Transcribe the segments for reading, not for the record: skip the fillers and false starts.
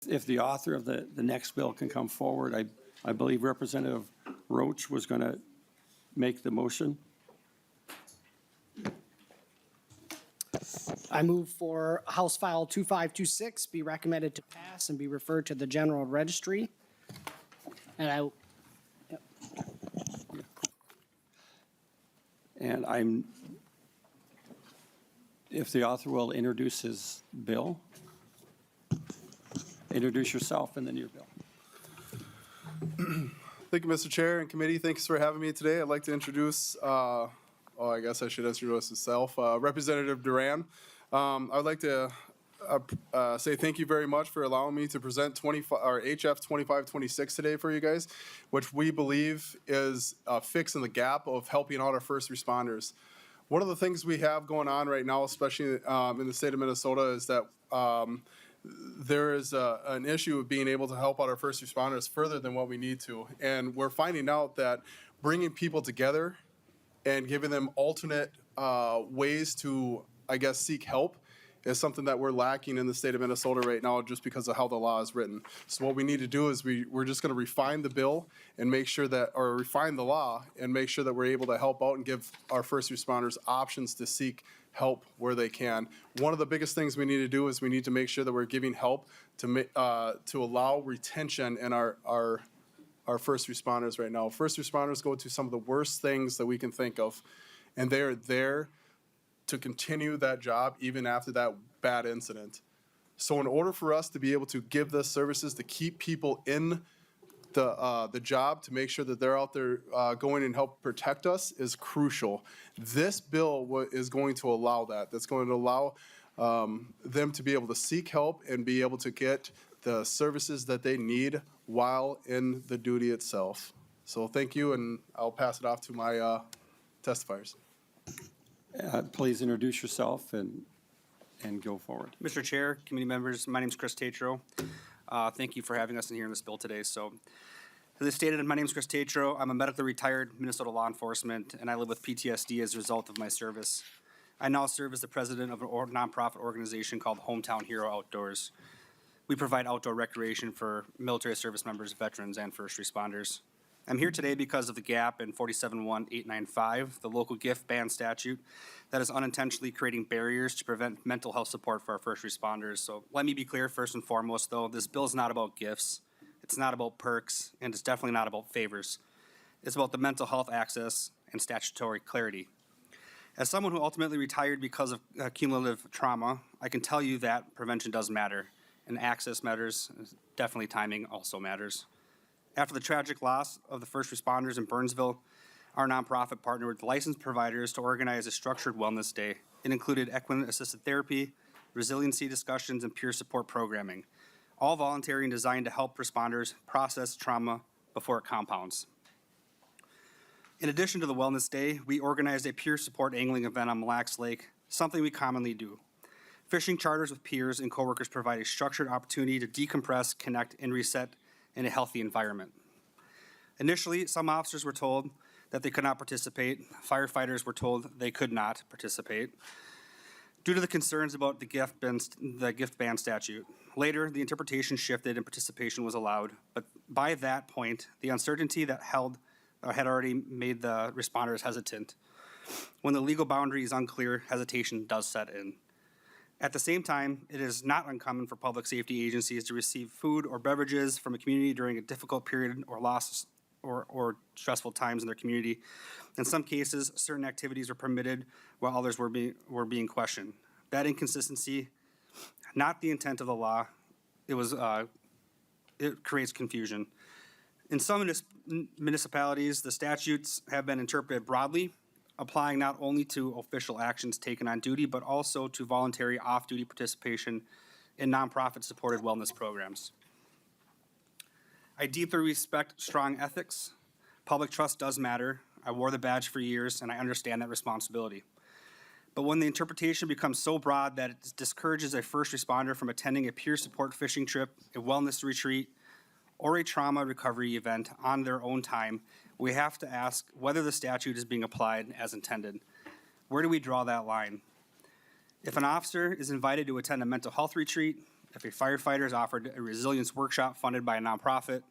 If the author of the next bill can come forward, I believe Representative Roach was going to make the motion. I move for House File 2526 be recommended to pass and be referred to the General Registry. And if the author will introduce his bill, introduce yourself and then your bill. Thank you, Mr. Chair and committee. Thanks for having me today. I'd like to introduce, I guess I should introduce myself, Representative Duran. I'd like to say thank you very much for allowing me to present HF 2526 today for you guys, which we believe is fixing the gap of helping out our first responders. One of the things we have going on right now, especially in the state of Minnesota, is that there is an issue of being able to help out our first responders further than what we need to. And we're finding out that bringing people together and giving them alternate ways to, I guess, seek help is something that we're lacking in the state of Minnesota right now just because of how the law is written. So what we need to do is we're just going to refine the bill and make sure that, or refine the law and make sure that we're able to help out and give our first responders options to seek help where they can. One of the biggest things we need to do is we need to make sure that we're giving help to allow retention in our first responders right now. First responders go to some of the worst things that we can think of, and they are there to continue that job even after that bad incident. So in order for us to be able to give the services to keep people in the job, to make sure that they're out there going and help protect us, is crucial. This bill is going to allow that. That's going to allow them to be able to seek help and be able to get the services that they need while in the duty itself. So thank you, and I'll pass it off to my testifiers. Please introduce yourself and go forward. Mr. Chair, committee members, my name is Chris Tatro. Thank you for having us in here in this bill today. So, as I stated, my name is Chris Tatro. I'm a medically retired Minnesota law enforcement, and I live with PTSD as a result of my service. I now serve as the president of a nonprofit organization called Hometown Hero Outdoors. We provide outdoor recreation for military service members, veterans, and first responders. I'm here today because of the gap in 471895, the local gift ban statute that is unintentionally creating barriers to prevent mental health support for our first responders. So let me be clear, first and foremost, though, this bill is not about gifts, it's not about perks, and it's definitely not about favors. It's about the mental health access and statutory clarity. As someone who ultimately retired because of cumulative trauma, I can tell you that prevention does matter, and access matters, definitely timing also matters. After the tragic loss of the first responders in Burnsville, our nonprofit partnered with licensed providers to organize a structured wellness day. It included equine-assisted therapy, resiliency discussions, and peer support programming, all voluntary and designed to help responders process trauma before it compounds. In addition to the wellness day, we organized a peer support angling event on Mille Lacs Lake, something we commonly do. Fishing charters with peers and coworkers provide a structured opportunity to decompress, connect, and reset in a healthy environment. Initially, some officers were told that they could not participate. Firefighters were told they could not participate due to the concerns about the gift ban statute. Later, the interpretation shifted and participation was allowed, but by that point, the uncertainty that had already made the responders hesitant. When the legal boundary is unclear, hesitation does set in. At the same time, it is not uncommon for public safety agencies to receive food or beverages from a community during a difficult period or loss or stressful times in their community. In some cases, certain activities were permitted while others were being questioned. That inconsistency, not the intent of the law, it creates confusion. In some municipalities, the statutes have been interpreted broadly, applying not only to official actions taken on duty, but also to voluntary off-duty participation in nonprofit-supported wellness programs. I deeply respect strong ethics. Public trust does matter. I wore the badge for years, and I understand that responsibility. But when the interpretation becomes so broad that it discourages a first responder from attending a peer support fishing trip, a wellness retreat, or a trauma recovery event on their own time, we have to ask whether the statute is being applied as intended. Where do we draw that line? If an officer is invited to attend a mental health retreat, if a firefighter is offered a resilience workshop funded by a nonprofit,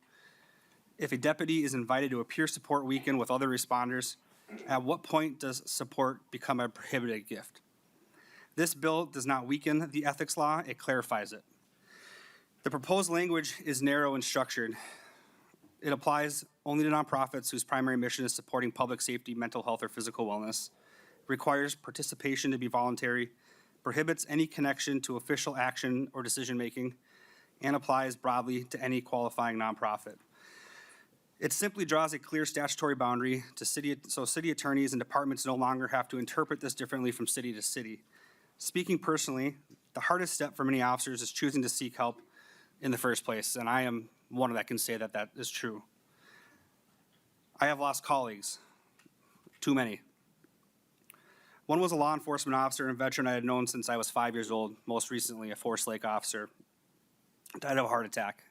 if a deputy is invited to a peer support weekend with other responders, at what point does support become a prohibited gift? This bill does not weaken the ethics law, it clarifies it. The proposed language is narrow and structured. It applies only to nonprofits whose primary mission is supporting public safety, mental health, or physical wellness, requires participation to be voluntary, prohibits any connection to official action or decision-making, and applies broadly to any qualifying nonprofit. It simply draws a clear statutory boundary to so city attorneys and departments no longer have to interpret this differently from city to city. Speaking personally, the hardest step for many officers is choosing to seek help in the first place, and I am one that can say that that is true. I have lost colleagues, too many. One was a law enforcement officer and veteran I had known since I was 5 years old, most recently a Forest Lake officer, died of a heart attack.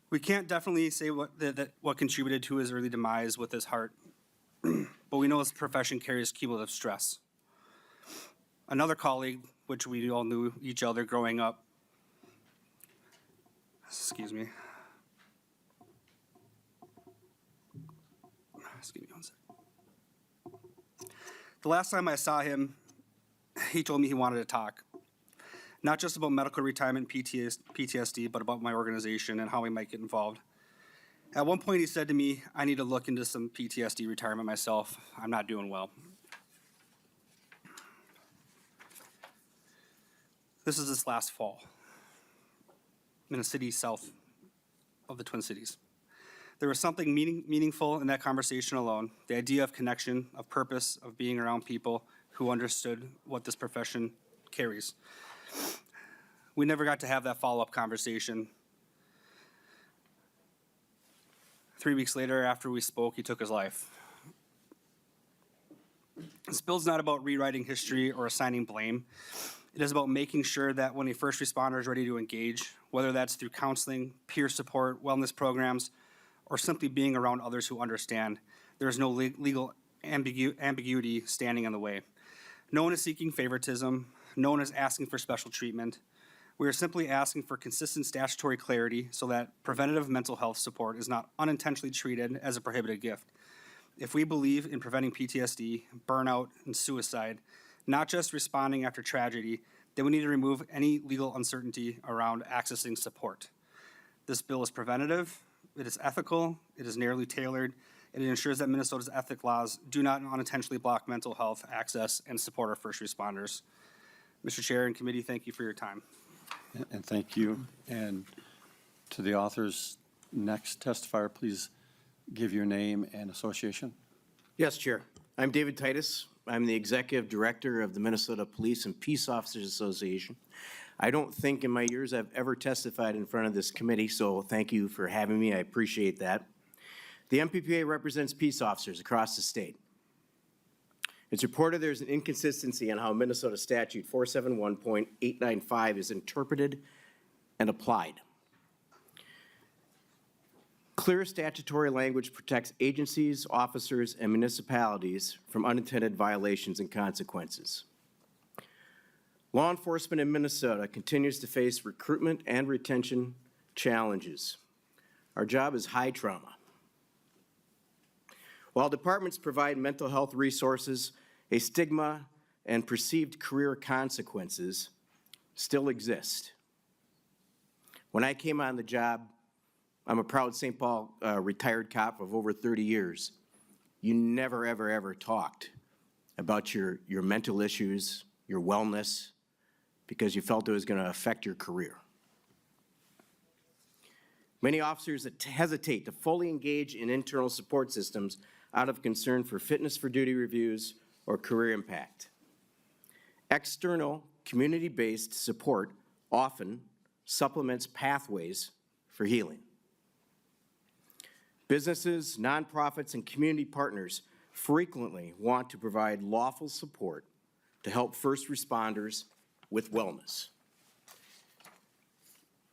We can't definitely say what contributed to his early demise with his heart, but we know his profession carries cumulative stress. Another colleague, which we all knew each other growing up, excuse me. Excuse me one second. The last time I saw him, he told me he wanted to talk. Not just about medical retirement PTSD, but about my organization and how we might get involved. At one point he said to me, I need to look into some PTSD retirement myself. I'm not doing well. This is this last fall in a city south of the Twin Cities. There was something meaningful in that conversation alone, the idea of connection, of purpose, of being around people who understood what this profession carries. We never got to have that follow-up conversation. 3 weeks later, after we spoke, he took his life. This bill's not about rewriting history or assigning blame. It is about making sure that when a first responder is ready to engage, whether that's through counseling, peer support, wellness programs, or simply being around others who understand, there is no legal ambiguity standing in the way. No one is seeking favoritism. No one is asking for special treatment. We are simply asking for consistent statutory clarity so that preventative mental health support is not unintentionally treated as a prohibited gift. If we believe in preventing PTSD, burnout, and suicide, not just responding after tragedy, then we need to remove any legal uncertainty around accessing support. This bill is preventative, it is ethical, it is narrowly tailored, and it ensures that Minnesota's ethic laws do not unintentionally block mental health access and support our first responders. Mr. Chair and committee, thank you for your time. And thank you. And to the authors, next testifier, please give your name and association. Yes, Chair. I'm David Titus. I'm the Executive Director of the Minnesota Police and Peace Officers Association. I don't think in my years I've ever testified in front of this committee, so thank you for having me. I appreciate that. The MPPA represents peace officers across the state. It's reported there's an inconsistency on how Minnesota Statute 471.895 is interpreted and applied. Clear statutory language protects agencies, officers, and municipalities from unintended violations and consequences. Law enforcement in Minnesota continues to face recruitment and retention challenges. Our job is high trauma. While departments provide mental health resources, a stigma and perceived career consequences still exist. When I came on the job, I'm a proud St. Paul retired cop of over 30 years. You never, ever, ever talked about your mental issues, your wellness, because you felt it was going to affect your career. Many officers hesitate to fully engage in internal support systems out of concern for fitness for duty reviews or career impact. External, community-based support often supplements pathways for healing. Businesses, nonprofits, and community partners frequently want to provide lawful support to help first responders with wellness.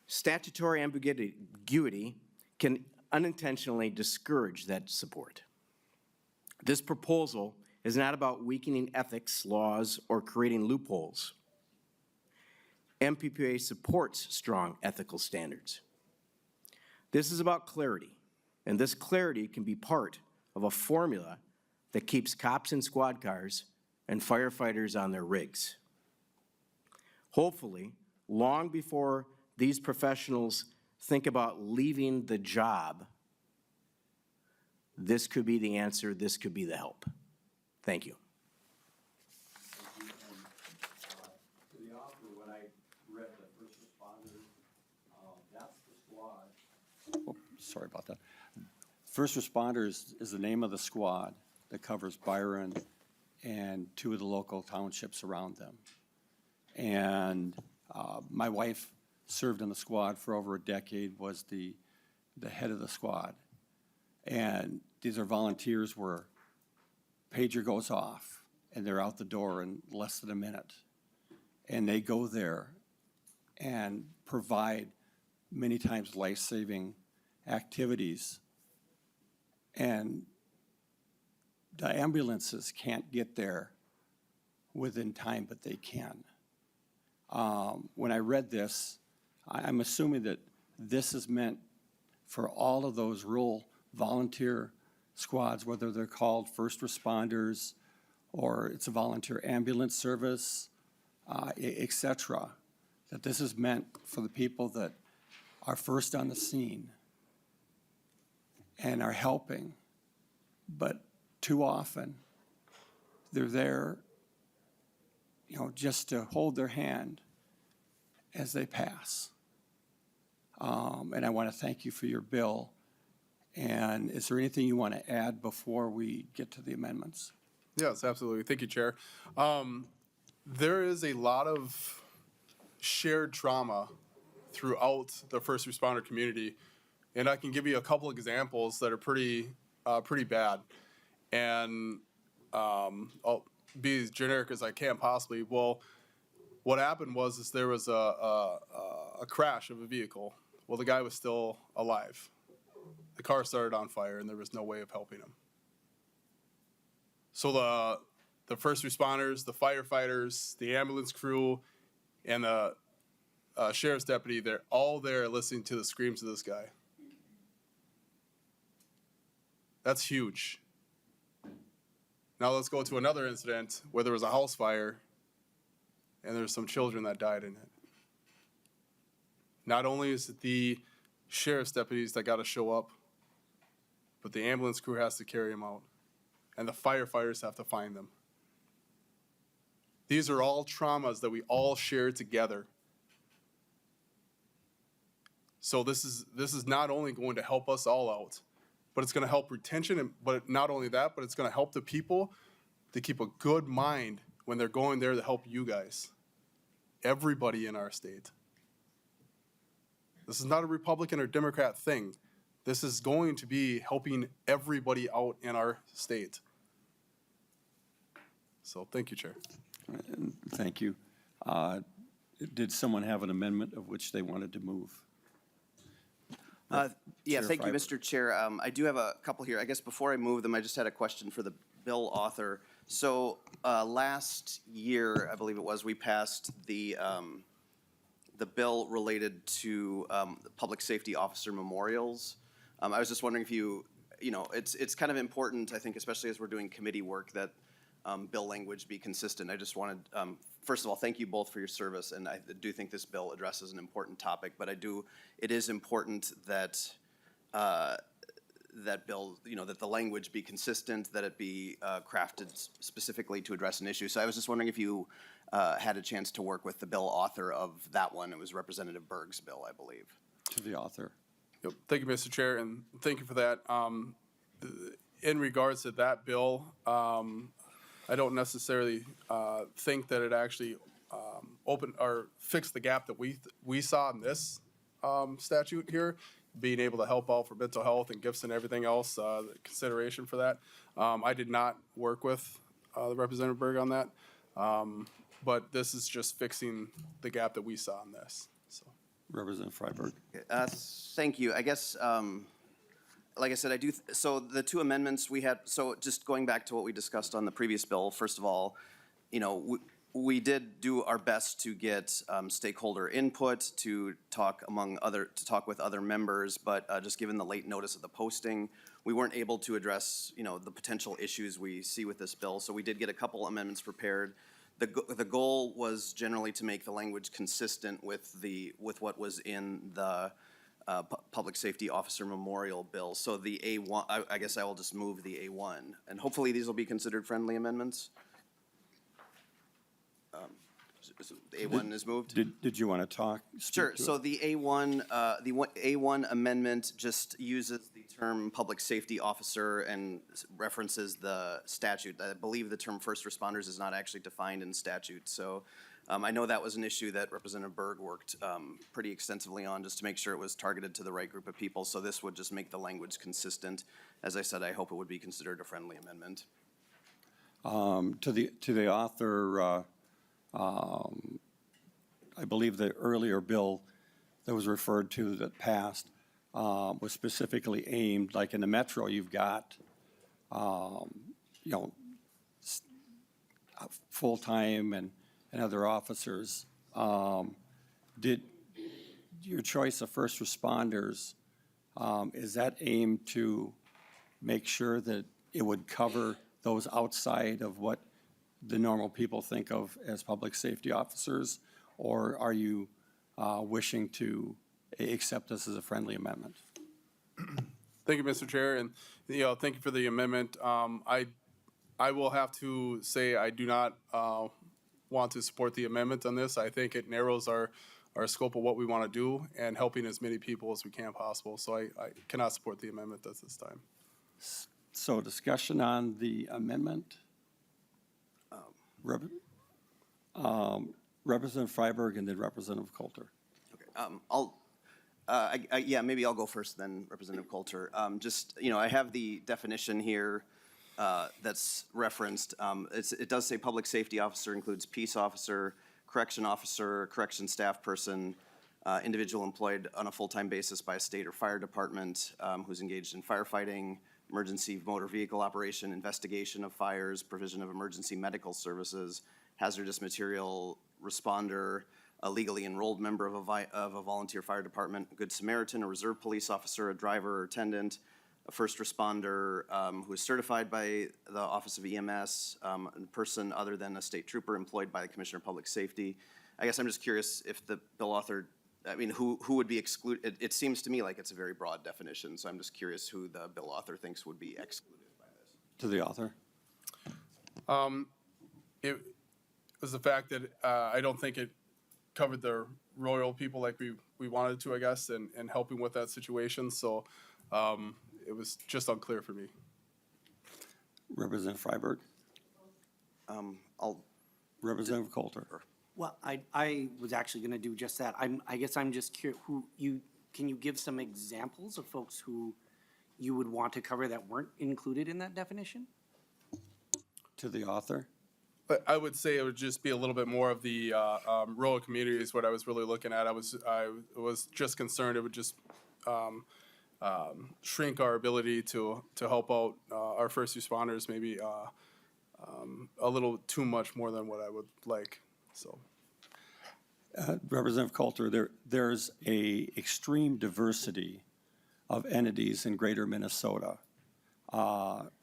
Statutory ambiguity can unintentionally discourage that support. This proposal is not about weakening ethics, laws, or creating loopholes. MPPA supports strong ethical standards. This is about clarity, and this clarity can be part of a formula that keeps cops in squad cars and firefighters on their rigs. Hopefully, long before these professionals think about leaving the job, this could be the answer, this could be the help. Thank you. To the author, when I read the first responders, that's the squad. Oh, sorry about that. First responders is the name of the squad that covers Byron and 2 of the local townships around them. And my wife served in the squad for over a decade, was the head of the squad. And these are volunteers where pager goes off and they're out the door in less than a minute. And they go there and provide many times life-saving activities. And the ambulances can't get there within time, but they can. When I read this, I'm assuming that this is meant for all of those rural volunteer squads, whether they're called first responders or it's a volunteer ambulance service, et cetera, that this is meant for the people that are first on the scene and are helping, but too often they're there, just to hold their hand as they pass. And I want to thank you for your bill. And is there anything you want to add before we get to the amendments? Yes, absolutely. Thank you, Chair. There is a lot of shared trauma throughout the first responder community, and I can give you a couple examples that are pretty bad. And I'll be as generic as I can possibly. Well, what happened was there was a crash of a vehicle. Well, the guy was still alive. The car started on fire, and there was no way of helping him. So the first responders, the firefighters, the ambulance crew, and the sheriff's deputy, they're all there listening to the screams of this guy. That's huge. Now let's go to another incident where there was a house fire and there's some children that died in it. Not only is it the sheriff's deputies that got to show up, but the ambulance crew has to carry them out, and the firefighters have to find them. These are all traumas that we all share together. So this is not only going to help us all out, but it's going to help retention, but not only that, but it's going to help the people to keep a good mind when they're going there to help you guys. Everybody in our state. This is not a Republican or Democrat thing. This is going to be helping everybody out in our state. So thank you, Chair. Thank you. Did someone have an amendment of which they wanted to move? Yeah, Chair thank you, Freiberg. Mr. Chair. I do have a couple here. I guess before I move them, I just had a question for the bill author. So last year, I believe it was, we passed the bill related to the public safety officer memorials. I was just wondering if it's kind of important, I think, especially as we're doing committee work, that bill language be consistent. I just wanted, first of all, thank you both for your service, and I do think this bill addresses an important topic, but it is important that that bill, that the language be consistent, that it be crafted specifically to address an issue. So I was just wondering if you had a chance to work with the bill author of that one. It was Representative Berg's bill, I believe. To the author. Yep. Thank you, Mr. Chair, and thank you for that. In regards to that bill, I don't necessarily think that it actually opened or fixed the gap that we saw in this statute here, being able to help out for mental health and gifts and everything else, the consideration for that. I did not work with the Representative Berg on that, but this is just fixing the gap that we saw in this. So. Representative Freiberg. Thank you. I guess, like I said, so the two amendments we had, so just going back to what we discussed on the previous bill, first of all, we did do our best to get stakeholder input, to talk with other members, but just given the late notice of the posting, we weren't able to address, the potential issues we see with this bill. So we did get a couple amendments prepared. The goal was generally to make the language consistent with what was in the Public Safety Officer Memorial Bill. So the A1, I guess I will just move the A1, and hopefully these will be considered friendly amendments. The A1 is moved? Did you want to talk? speak Sure, to so it? the A1 amendment just uses the term public safety officer and references the statute. I believe the term first responders is not actually defined in statute, so I know that was an issue that Representative Berg worked pretty extensively on, just to make sure it was targeted to the right group of people, so this would just make the language consistent. As I said, I hope it would be considered a friendly amendment. To the author, I believe the earlier bill that was referred to that passed was specifically aimed, like in the metro, you've got, full-time and other officers. Did your choice of first responders, is that aimed to make sure that it would cover those outside of what the normal people think of as public safety officers? Or are you wishing to accept this as a friendly amendment? Thank you, Mr. Chair, and, thank you for the amendment. I will have to say I do not want to support the amendment on this. I think it narrows our scope of what we want to do and helping as many people as we can possible. So I cannot support the amendment at this time. So discussion on the amendment? Representative Freiberg and then Representative Coulter. Yeah, maybe I'll go first, then Representative Coulter. I have the definition here that's referenced. It does say public safety officer includes peace officer, correction staff person, individual employed on a full-time basis by a state or fire department who's engaged in firefighting, emergency motor vehicle operation, investigation of fires, provision of emergency medical services, hazardous material responder, a legally enrolled member of a volunteer fire department, a good Samaritan, a reserve police officer, a driver or attendant, a first responder who is certified by the Office of EMS, a person other than a state trooper employed by the Commissioner of Public Safety. I guess I'm just curious if the bill author, who would be excluded? It seems to me like it's a very broad definition, so I'm just curious who the bill author thinks would be excluded by this. To the author. It was the fact that I don't think it covered the royal people like we wanted to, I guess, and helping with that situation. So it was just unclear for me. Representative Freiberg. Representative Coulter. Well, I was actually going to do just that. I guess I'm just curious, can you give some examples of folks who you would want to cover that weren't included in that definition? To the author. But I would say it would just be a little bit more of the rural communities, what I was really looking at. I was just concerned it would just shrink our ability to help out our first responders maybe a little too much more than what I would like, so. Representative Coulter, there's a extreme diversity of entities in greater Minnesota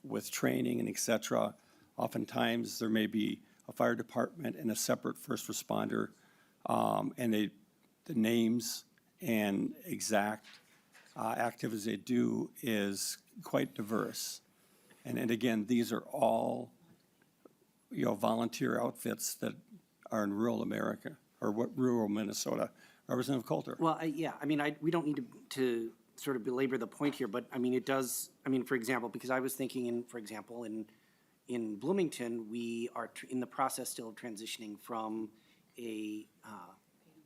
with training and et cetera. Oftentimes, there may be a fire department and a separate first responder, and the names and exact activities they do is quite diverse. And again, these are all, volunteer outfits that are in rural America, or rural Minnesota. Representative Coulter. Well, we don't need to sort of belabor the point here, but it does, for example, because I was thinking in Bloomington, we are in the process still of transitioning from a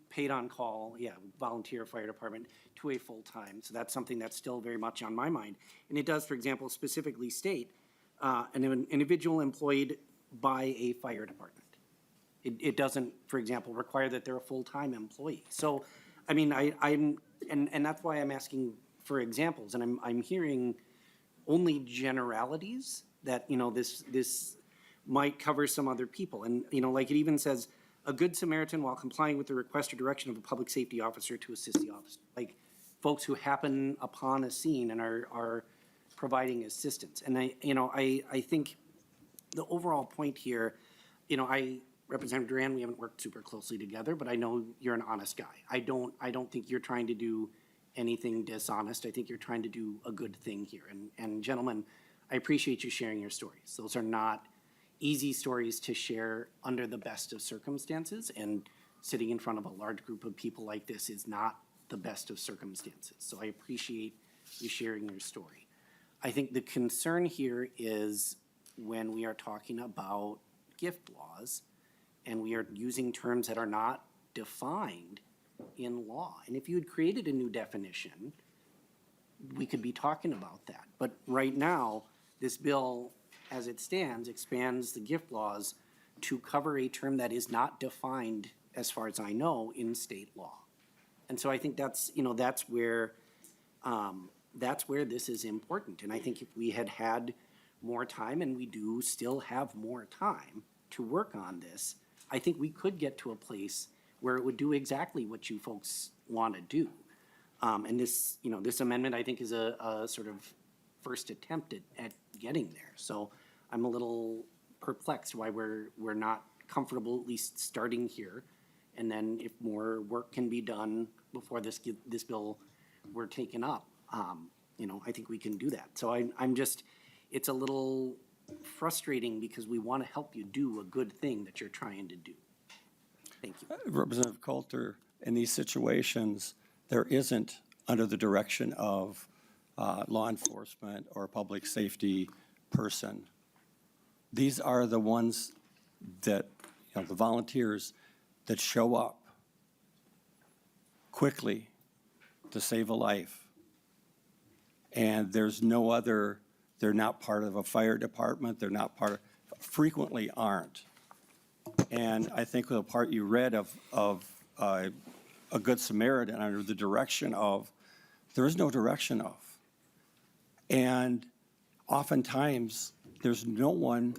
paid on call, volunteer fire department to a full-time. So that's something that's still very much on my mind. And it does, for example, specifically state an individual employed by a fire department. It doesn't, for example, require that they're a full-time employee. So, and that's why I'm asking for examples, and I'm hearing only generalities that, this might cover some other people. And, you know, like it even says, a good Samaritan while complying with the request or direction of a public safety officer to assist the officer. Like folks who happen upon a scene and are providing assistance. And I think the overall point here, you know, Representative Duran, we haven't worked super closely together, but I know you're an honest guy. I don't think you're trying to do anything dishonest. I think you're trying to do a good thing here. And gentlemen, I appreciate you sharing your stories. Those are not easy stories to share under the best of circumstances, and sitting in front of a large group of people like this is not the best of circumstances. So I appreciate you sharing your story. I think the concern here is when we are talking about gift laws and we are using terms that are not defined in law. And if you had created a new definition, we could be talking about that. But right now, this bill, as it stands, expands the gift laws to cover a term that is not defined, as far as I know, in state law. And so I think that's, you know, that's where this is important. And I think if we had had more time, and we do still have more time to work on this, I think we could get to a place where it would do exactly what you folks want to do. And this, you know, this amendment, I think, is a sort of first attempt at getting there. So I'm a little perplexed why we're not comfortable at least starting here. And then if more work can be done before this bill were taken up, you know, I think we can do that. So I'm just, it's a little frustrating because we want to help you do a good thing that you're trying to do. Thank you. Representative Coulter, in these situations, there isn't, under the direction of law enforcement or public safety person. These are the ones that, you know, the volunteers that show up quickly to save a life. And there's no other, they're not part of a fire department, they're not part of, frequently aren't. And I think the part you read of a Good Samaritan under the direction of, there is no direction of. And oftentimes, there's no one,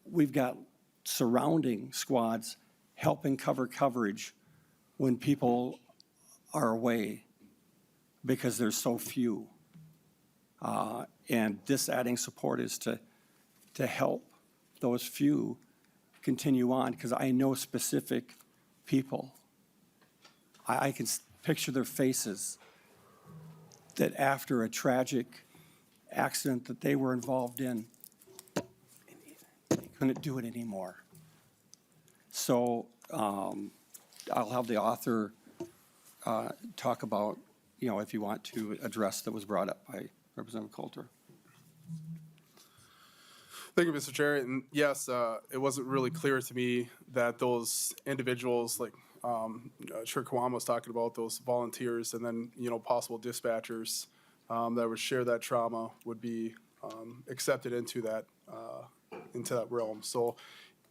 we've got surrounding squads helping cover coverage when people are away because there's so few. And this adding support is to help those few continue on, because I know specific people. I can picture their faces that after a tragic accident that they were involved in, they couldn't do it anymore. So I'll have the author talk about, you know, if you want to address that was brought up by Representative Coulter. Thank you, Mr. Chair. And yes, it wasn't really clear to me that those individuals, like Chair Kawama was talking about, those volunteers and then, you know, possible dispatchers that would share that trauma would be accepted into that realm. So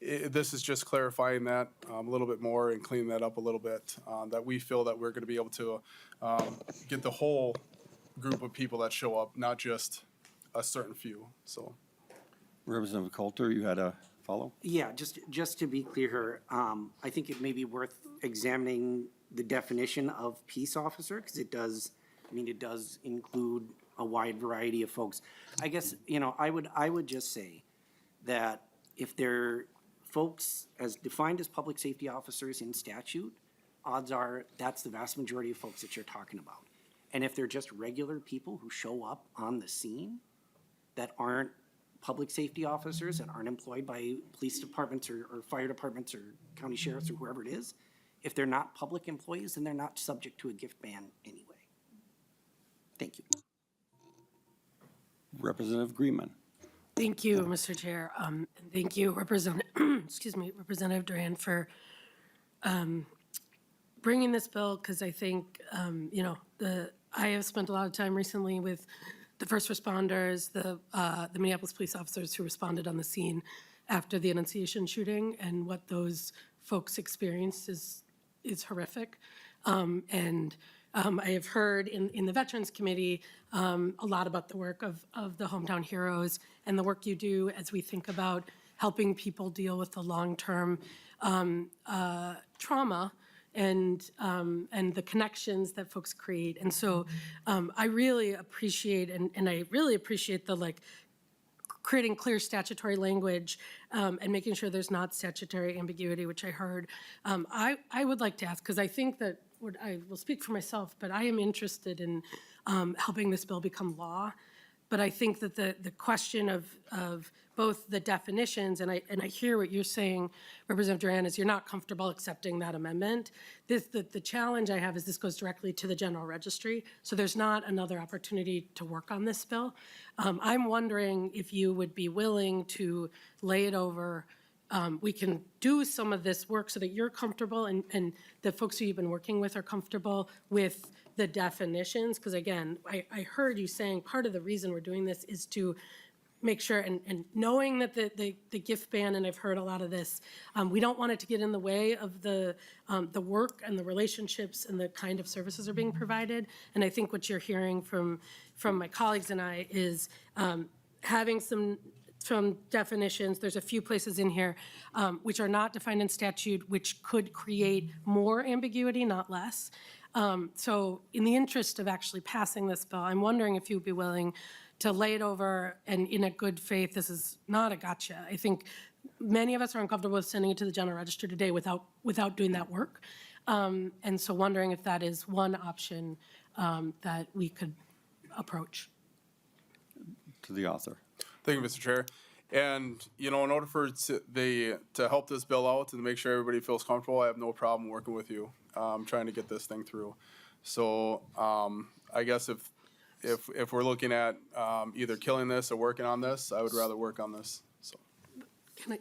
this is just clarifying that a little bit more and cleaning that up a little bit, that we feel that we're going to be able to get the whole group of people that show up, not just a certain few, so. Representative Coulter, you had a follow? Yeah, just to be clear here, I think it may be worth examining the definition of peace officer, because it does, I mean, it does include a wide variety of folks. I guess, you know, I would just say that if they're folks as defined as public safety officers in statute, odds are that's the vast majority of folks that you're talking about. And if they're just regular people who show up on the scene that aren't public safety officers and aren't employed by police departments or fire departments or county sheriffs or whoever it is, if they're not public employees, then they're not subject to a gift ban anyway. Thank you. Representative Greenman. Thank you, Mr. Chair. And thank you, Representative Duran, for bringing this bill, because I think, you know, I have spent a lot of time recently with the first responders, the Minneapolis police officers who responded on the scene after the Annunciation shooting, and what those folks experienced is horrific. And I have heard in the Veterans Committee a lot about the work of the Hometown Heroes and the work you do as we think about helping people deal with the long-term trauma and the connections that folks create. And so I really appreciate, and I really appreciate the creating clear statutory language and making sure there's not statutory ambiguity, which I heard. I would like to ask, because I think that, I will speak for myself, but I am interested in helping this bill become law. But I think that the question of both the definitions, and I hear what you're saying, Representative Duran, is you're not comfortable accepting that amendment. The challenge I have is this goes directly to the general registry, so there's not another opportunity to work on this bill. I'm wondering if you would be willing to lay it over. We can do some of this work so that you're comfortable and the folks who you've been working with are comfortable with the definitions, because again, I heard you saying part of the reason we're doing this is to make sure, and knowing that the gift ban, and I've heard a lot of this, we don't want it to get in the way of the work and the relationships and the kind of services are being provided. And I think what you're hearing from my colleagues and I is having some definitions. There's a few places in here which are not defined in statute, which could create more ambiguity, not less. So in the interest of actually passing this bill, I'm wondering if you'd be willing to lay it over and in a good faith, this is not a gotcha. I think many of us are uncomfortable with sending it to the general register today without doing that work. And so wondering if that is one option that we could approach. To the author. Thank you, Mr. Chair. And, in order for to help this bill out and to make sure everybody feels comfortable, I have no problem working with you, trying to get this thing through. So, I guess if we're looking at, either killing this or working on this, I would rather work on this, so. Can I,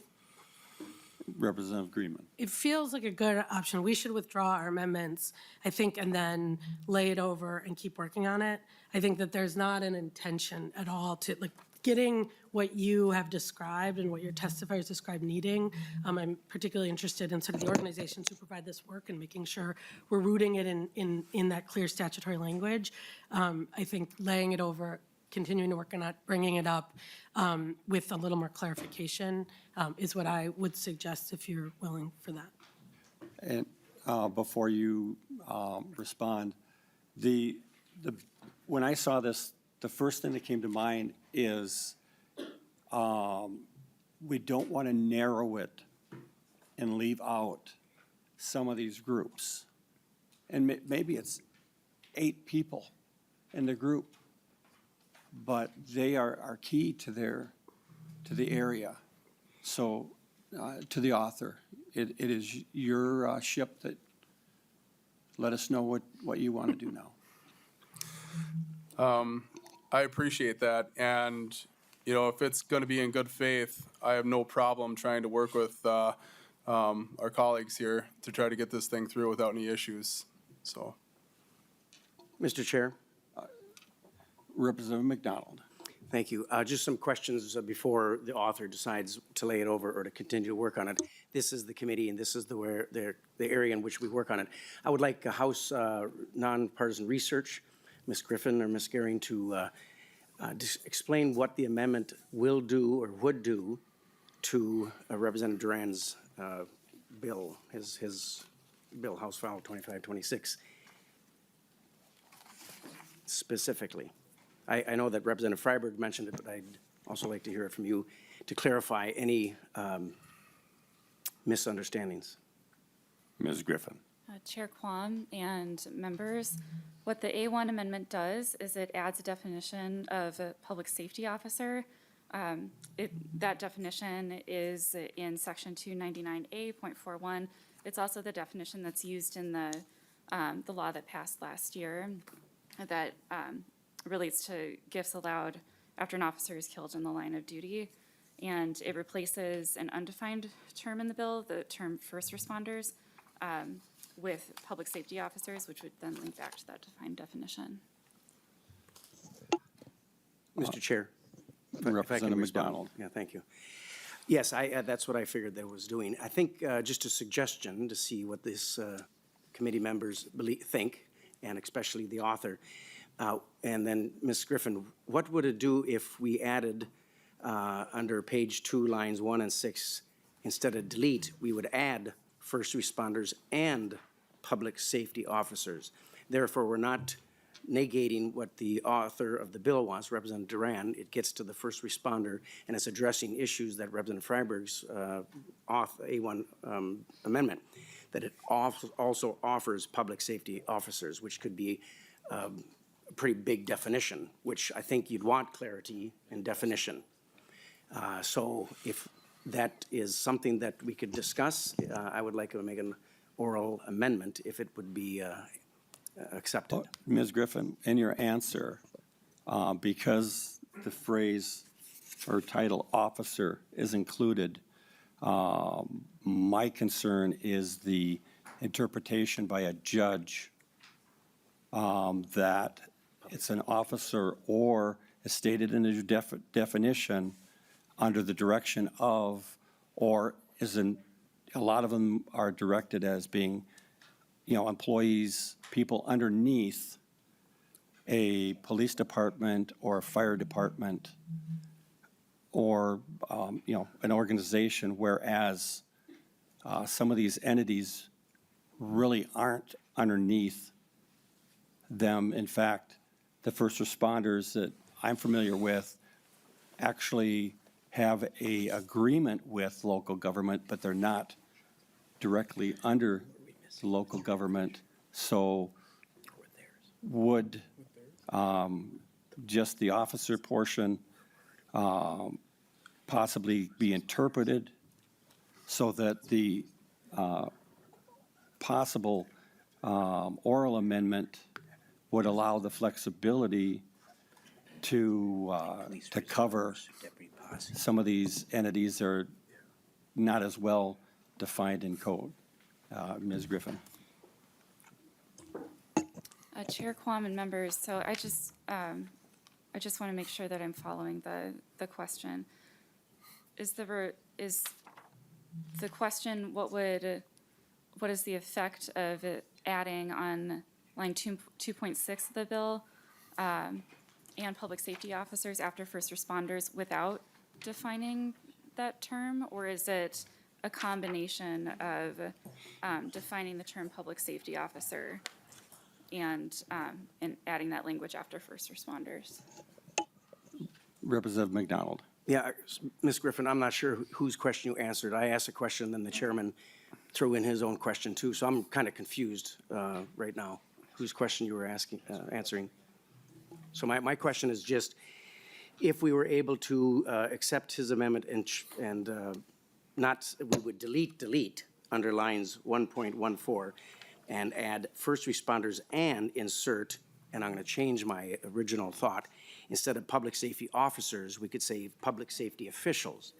Representative Greenman. it feels like a good option. We should withdraw our amendments, I think, and then lay it over and keep working on it. I think that there's not an intention at all to, getting what you have described and what your testifiers described needing. I'm particularly interested in sort of the organizations who provide this work and making sure we're rooting it in that clear statutory language. I think laying it over, continuing to work on it, bringing it up with a little more clarification is what I would suggest if you're willing for that. And before you respond, when I saw this, the first thing that came to mind is we don't want to narrow it and leave out some of these groups. And maybe it's 8 people in the group, but they are key to the area. So to the author, it is your ship that let us know what you want to do now. I appreciate that, and, if it's gonna be in good faith, I have no problem trying to work with, our colleagues here to try to get this thing through without any issues, so. Mr. Chair, Representative McDonald. thank you. Just some questions before the author decides to lay it over or to continue to work on it. This is the committee and this is the area in which we work on it. I would like House nonpartisan research, Ms. Griffin or Ms. Gehring, to explain what the amendment will do or would do to Representative Duran's bill, his bill, House File 2526, specifically. I know that Representative Freiberg mentioned it, but I'd also like to hear it from you to clarify any misunderstandings. Ms. Griffin. Chair Quam and members, what the A1 amendment does is it adds a definition of a public safety officer. That definition is in section 299A.41. It's also the definition that's used in the law that passed last year that relates to gifts allowed after an officer is killed in the line of duty. And it replaces an undefined term in the bill, the term first responders, with public safety officers, which would then link back to that defined definition. Mr. Chair. if I can Representative respond. McDonald. Yeah, thank you. Yes, that's what I figured that was doing. I think just a suggestion to see what this committee members think, and especially the author. And then, Ms. Griffin, what would it do if we added under page 2, lines 1 and 6, instead of delete, we would add first responders and public safety officers? Therefore, we're not negating what the author of the bill wants, Representative Duran. It gets to the first responder, and it's addressing issues that Representative Freiberg's A1 amendment, that it also offers public safety officers, which could be a pretty big definition, which I think you'd want clarity and definition. So if that is something that we could discuss, I would like to make an oral amendment if it would be accepted. Ms. Griffin, in your answer, because the phrase or title officer is included, my concern is the interpretation by a judge that it's an officer or, as stated in the definition, under the direction of, or isn't, a lot of them are directed as being, employees, people underneath a police department or a fire department or, an organization, whereas some of these entities really aren't underneath them. In fact, the first responders that I'm familiar with actually have a agreement with local government, but they're not directly under the local government. So would just the officer portion possibly be interpreted so that the possible oral amendment would allow the flexibility to cover some of these entities that are not as well defined in code? Ms. Griffin. Chair Quam and members, so I just want to make sure that I'm following the question. Is the question, what is the effect of it adding on line 2.6 of the bill, and public safety officers after first responders without defining that term? Or is it a combination of defining the term public safety officer and adding that language after first responders? Representative McDonald. Yeah, Ms. Griffin, I'm not sure whose question you answered. I asked a question, then the chairman threw in his own question too, so I'm kind of confused right now whose question you were answering. So my question is just, if we were able to accept his amendment and we would delete under lines 1.14 and add first responders and insert, and I'm going to change my original thought, instead of public safety officers, we could say public safety officials.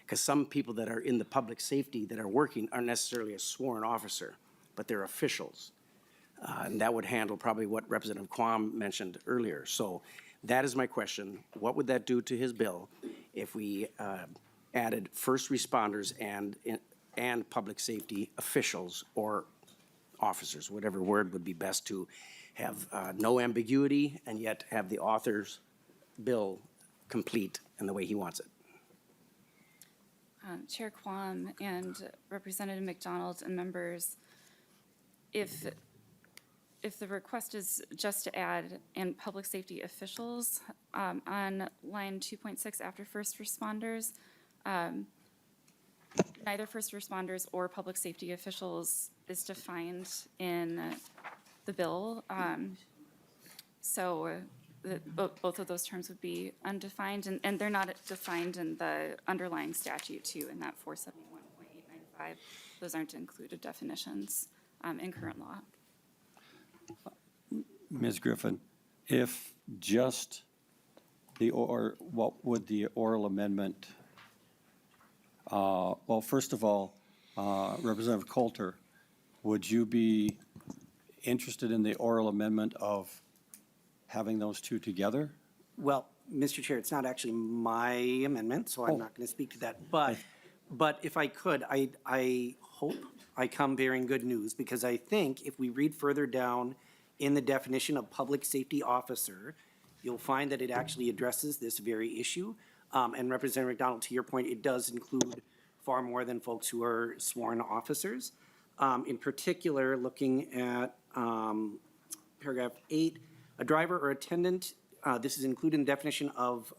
Because some people that are in the public safety that are working aren't necessarily a sworn officer, but they're officials. And that would handle probably what Representative Quam mentioned earlier. So that is my question. What would that do to his bill if we added first responders and public safety officials or officers, whatever word would be best to have no ambiguity and yet have the author's bill complete in the way he wants it? Chair Quam and Representative McDonald and members, if the request is just to add "and public safety officials" on line 2.6 after first responders, neither first responders or public safety officials is defined in the bill. So both of those terms would be undefined, and they're not defined in the underlying statute too, in that 471.895. Those aren't included definitions in current law. Ms. Griffin, if just what would the oral amendment, well, first of all, Representative Coulter, would you be interested in the oral amendment of having those two together? Well, Mr. Chair, it's not actually my amendment, so I'm not going to speak to that. But if I could, I hope I come bearing good news, because I think if we read further down in the definition of public safety officer, you'll find that it actually addresses this very issue. And Representative McDonald, to your point, it does include far more than folks who are sworn officers. In particular, looking at paragraph 8, a driver or attendant, this is included in the definition of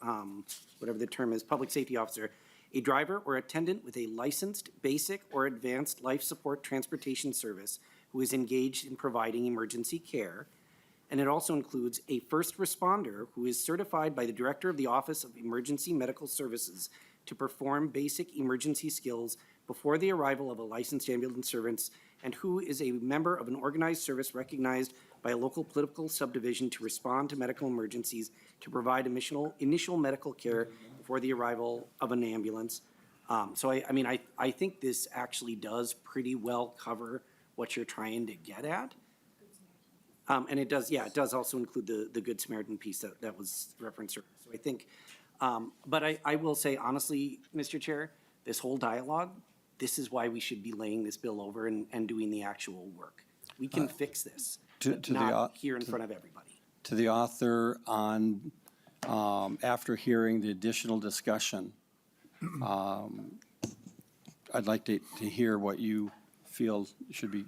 whatever the term is, public safety officer, a driver or attendant with a licensed basic or advanced life support transportation service who is engaged in providing emergency care. And it also includes a first responder who is certified by the Director of the Office of Emergency Medical Services to perform basic emergency skills before the arrival of a licensed ambulance service, and who is a member of an organized service recognized by a local political subdivision to respond to medical emergencies, to provide initial medical care before the arrival of an ambulance. So I think this actually does pretty well cover what you're trying to get at. And it does, it does also include the Good Samaritan piece that was referenced. So I think, but I will say honestly, Mr. Chair, this whole dialogue, this is why we should be laying this bill over and doing the actual work. We can fix this, but not here in front of everybody. To the author on, after hearing the additional discussion, I'd like to hear what you feel should be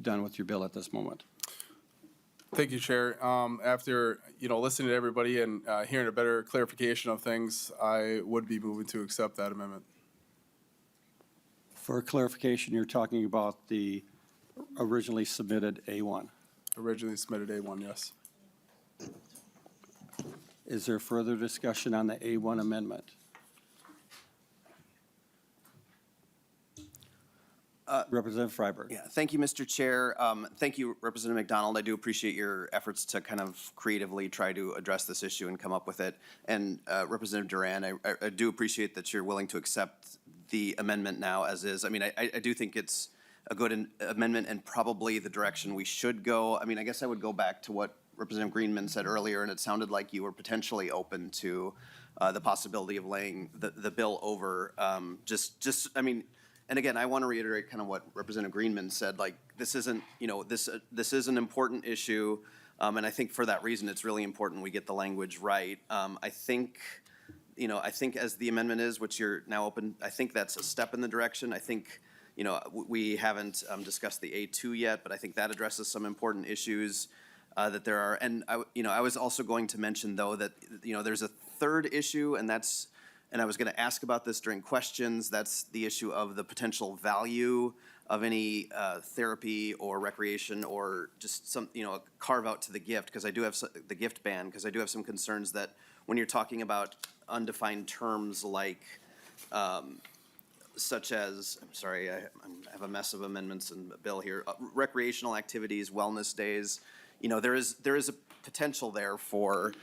done with your bill at this moment. Thank you, Chair. After, listening to everybody and hearing a better clarification of things, I would be moving to accept that amendment. For clarification, you're talking about the originally submitted A1. Originally submitted A1, yes. Is there further discussion on the A1 amendment? Representative Freiberg. Yeah, thank you, Mr. Chair. Thank you, Representative McDonald. I do appreciate your efforts to kind of creatively try to address this issue and come up with it. And Representative Duran, I do appreciate that you're willing to accept the amendment now as is. I mean, I do think it's a good amendment and probably the direction we should go. I mean, I guess I would go back to what Representative Greenman said earlier, and it sounded like you were potentially open to the possibility of laying the bill over. I mean, and again, I want to reiterate kind of what Representative Greenman said, like, this isn't, this is an important issue, and I think for that reason, it's really important we get the language right. I think as the amendment is, which you're now open, I think that's a step in the direction. I think, we haven't discussed the A2 yet, but I think that addresses some important issues that there are. And I was also going to mention, though, that, there's a third issue, and I was going to ask about this during questions. That's the issue of the potential value of any therapy or recreation or just some, a carve out to the gift, because I do have the gift ban, because I do have some concerns that when you're talking about undefined terms like, such as, I'm sorry, I have a mess of amendments in the bill here, recreational activities, wellness days, there is a potential there for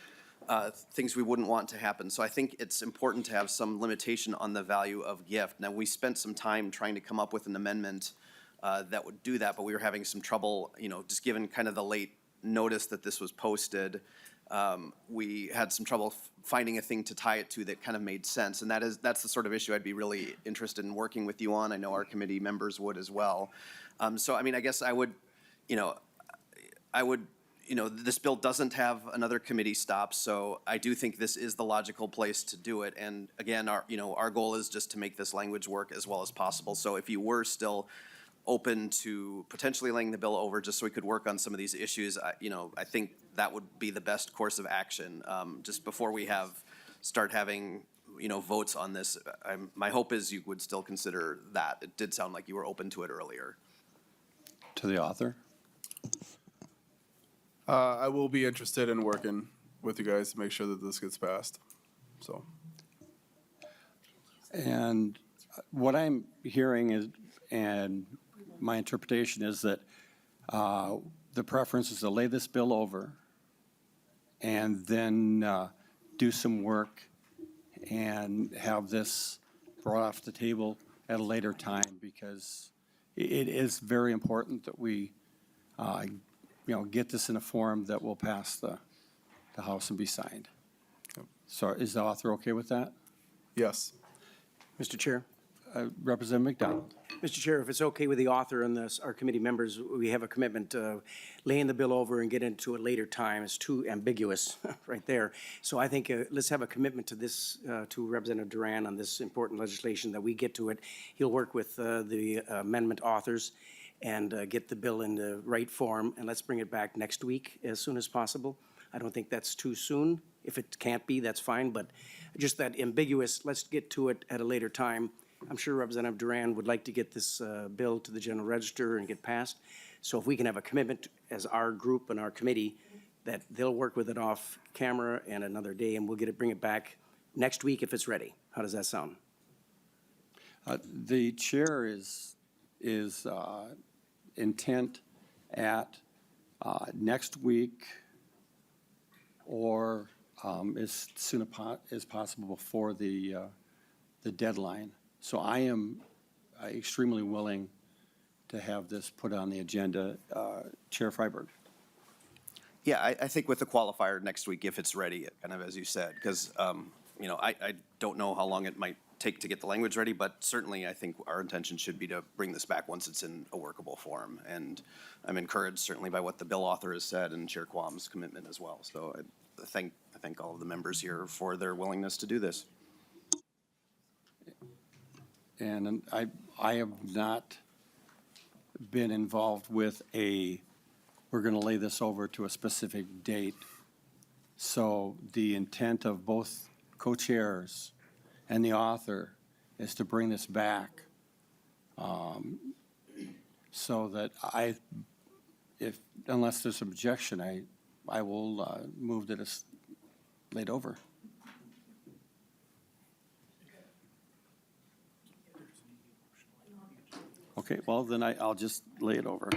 things we wouldn't want to happen. So I think it's important to have some limitation on the value of gift. Now, we spent some time trying to come up with an amendment that would do that, but we were having some trouble, just given kind of the late notice that this was posted. We had some trouble finding a thing to tie it to that kind of made sense. And that's the sort of issue I'd be really interested in working with you on. I know our committee members would as well. So, I mean, I guess I would, this bill doesn't have another committee stop, so I do think this is the logical place to do it. And again, our goal is just to make this language work as well as possible. So if you were still open to potentially laying the bill over just so we could work on some of these issues, I think that would be the best course of action. Just before we start having, votes on this, my hope is you would still consider that. It did sound like you were open to it earlier. To the author? I will be interested in working with you guys to make sure that this gets passed, so. And what I'm hearing is, and my interpretation is that the preference is to lay this bill over and then do some work and have this brought off the table at a later time, because it is very important that we get this in a form that will pass the House and be signed. So is the author okay with that? Yes. Mr. Chair, Representative McDonald. Mr. Chair, if it's okay with the author and this, our committee members, we have a commitment to laying the bill over and get into it later time. It's too ambiguous right there. So I think let's have a commitment to this, to Representative Duran on this important legislation, that we get to it. He'll work with the amendment authors and get the bill in the right form, and let's bring it back next week as soon as possible. I don't think that's too soon. If it can't be, that's fine, but just that ambiguous, let's get to it at a later time. I'm sure Representative Duran would like to get this bill to the general register and get passed. So if we can have a commitment as our group and our committee that they'll work with it off camera and another day, and we'll bring it back next week if it's ready. How does that sound? The chair is intent at next week or as soon as possible before the deadline. So I am extremely willing to have this put on the agenda. Chair Freiberg. Yeah, I think with the qualifier next week, if it's ready, kind of as you said, because, you know, I don't know how long it might take to get the language ready, but certainly I think our intention should be to bring this back once it's in a workable form. And I'm encouraged certainly by what the bill author has said and Chair Quam's commitment as well. So I thank all of the members here for their willingness to do this. And I have not been involved with we're going to lay this over to a specific date. So the intent of both co-chairs and the author is to bring this back so that unless there's objection, I will move that it's laid over. Okay, well, then I'll just lay it over.